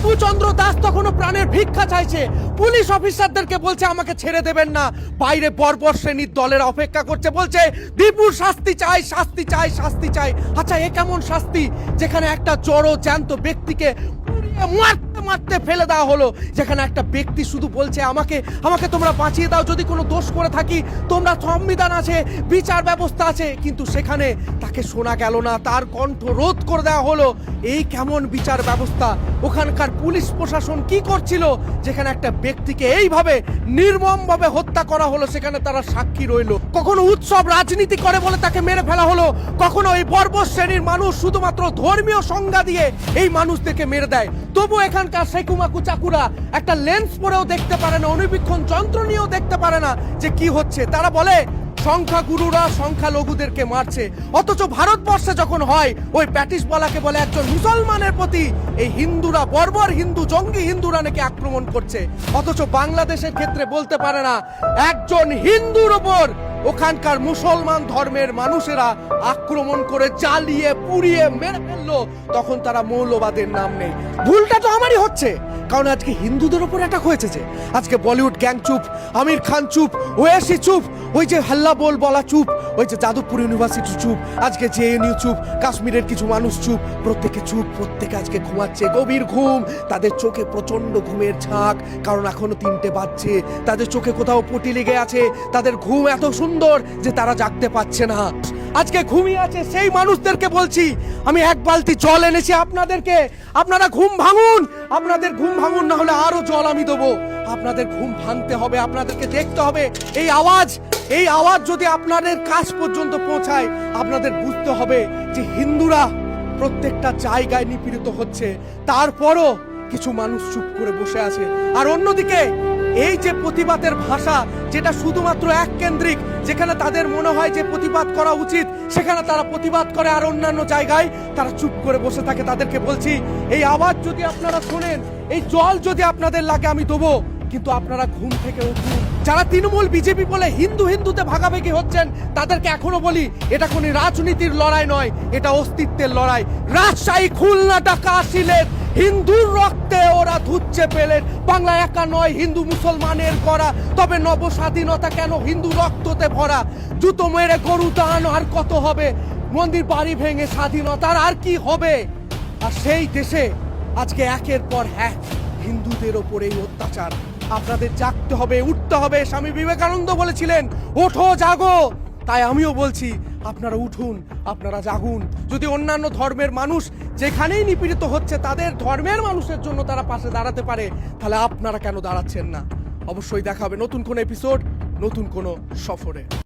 দীপু চন্দ্র দাস তখনও প্রাণের ভিক্ষা চাইছে, পুলিশ অফিসারদেরকে বলছে আমাকে ছেড়ে দেবেন না, বাইরে বর্বর শ্রেণীর দলের অপেক্ষা করছে, বলছে দীপুর শাস্তি চাই, শাস্তি চাই, শাস্তি চাই। আচ্ছা, এ কেমন শাস্তি যেখানে একটা জড়ো জ্যান্ত ব্যক্তিকে মারতে মারতে ফেলে দেওয়া হলো, যেখানে একটা ব্যক্তি শুধু বলছে আমাকে আমাকে তোমরা বাঁচিয়ে দাও, যদি কোনো দোষ করে থাকি তোমরা, সংবিধান আছে, বিচার ব্যবস্থা আছে, কিন্তু সেখানে তাকে শোনা গেল না, তার কণ্ঠ রোধ করে দেওয়া হলো। এই কেমন বিচার ব্যবস্থা? ওখানকার পুলিশ প্রশাসন কি করছিল যেখানে একটা ব্যক্তিকে এইভাবে নির্মমভাবে হত্যা করা হলো, সেখানে তারা সাক্ষী রইল? কখনো উৎসব রাজনীতি করে বলে তাকে মেরে ফেলা হলো, কখনো এই বর্বর শ্রেণীর মানুষ শুধুমাত্র ধর্মীয় সংজ্ঞা দিয়ে এই মানুষদেরকে মেরে দেয়। তবু এখানকার সেকুমাকু চাকুরা একটা লেন্স পরেও দেখতে পারে না, অনুবীক্ষণ যন্ত্র নিয়েও দেখতে পারে না যে কি হচ্ছে। তারা বলে সংখ্যাগুরুরা সংখ্যালঘুদেরকে মারছে, অথচ ভারতবর্ষে যখন হয় ওই প্যাটিস বলাকে বলে একজন মুসলমানের প্রতি এই হিন্দুরা, বর্বর হিন্দু, জঙ্গি হিন্দুরা নাকি আক্রমণ করছে, অথচ বাংলাদেশের ক্ষেত্রে বলতে পারে না একজন হিন্দুর ওপর ওখানকার মুসলমান ধর্মের মানুষেরা আক্রমণ করে জ্বালিয়ে পুড়িয়ে মেরে ফেললো, তখন তারা মৌলবাদের নাম নেই। ভুলটা তো আমারই হচ্ছে, কারণ আজকে হিন্দুদের উপর অ্যাটাক হয়েছে। যে আজকে বলিউড গ্যাং চুপ, আমির খান চুপ, ওয়েসি চুপ, ওই যে হাল্লা বলা চুপ, ওই যে যাদবপুর ইউনিভার্সিটি চুপ, আজকে জেএনইউ চুপ, কাশ্মীরের কিছু মানুষ চুপ, প্রত্যেকে চুপ, প্রত্যেকে আজকে ঘুমাচ্ছে গভীর ঘুম, তাদের চোখে প্রচন্ড ঘুমের ঝাঁক, কারণ এখনো 3টে বাজছে, তাদের চোখে কোথাও পটি লেগে আছে, তাদের ঘুম এত সুন্দর যে তারা জাগতে পারছে না, আজকে ঘুমিয়ে আছে। সেই মানুষদেরকে বলছি আমি এক বালতি জল এনেছি আপনাদেরকে, আপনারা ঘুম ভাঙুন, আপনাদের ঘুম ভাঙুন, না হলে আরো জল আমি দেবো। আপনাদের ঘুম ভাঙতে হবে, আপনাদেরকে দেখতে হবে এই আওয়াজ যদি আপনাদের কাছ পর্যন্ত পৌঁছায়, আপনাদের বুঝতে হবে যে হিন্দুরা প্রত্যেকটা জায়গায় নিপীড়িত হচ্ছে, তারপরও কিছু মানুষ চুপ করে বসে আছে। আর অন্যদিকে এই যে প্রতিবাদের ভাষা, যেটা শুধুমাত্র এক কেন্দ্রিক, যেখানে তাদের মনে হয় যে প্রতিবাদ করা উচিত সেখানে তারা প্রতিবাদ করে, আর অন্যান্য জায়গায় তারা চুপ করে বসে থাকে। তাদেরকে বলছি এই আওয়াজ যদি আপনারা শোনেন, এই জল যদি আপনাদের লাগে আমি দেবো, কিন্তু আপনারা ঘুম থেকে উঠুন। যারা তৃণমূল বিজেপি বলে হিন্দুতে ভাগাভাগি হচ্ছেন, তাদেরকে এখনো বলি এটা কোনো রাজনীতির লড়াই নয়, এটা অস্তিত্বের লড়াই। রাজশাহী, খুলনা, ঢাকা, সিলেট, হিন্দুর রক্তে ওরা ধুচ্ছে পেলেন। বাংলা একা নয়, হিন্দু মুসলমানের করা, তবে নব স্বাধীনতা কেন হিন্দু রক্ততে ভরা? জুতো মেরে গরু দান আর কত হবে, মন্দির বাড়ি ভেঙে স্বাধীনতার আর কি হবে? আর সেই দেশে আজকে একের পর এক হিন্দুদের ওপরে এই অত্যাচার। আপনাদের জাগতে হবে, উঠতে হবে। স্বামী বিবেকানন্দ বলেছিলেন ওঠো জাগো, তাই আমিও বলছি আপনারা উঠুন, আপনারা জাগুন। যদি অন্যান্য ধর্মের মানুষ যেখানেই নিপীড়িত হচ্ছে তাদের ধর্মের মানুষের জন্য তারা পাশে দাঁড়াতে পারে, তাহলে আপনারা কেন দাঁড়াচ্ছেন না? অবশ্যই দেখা হবে নতুন কোনো এপিসোড, নতুন কোনো সফরে।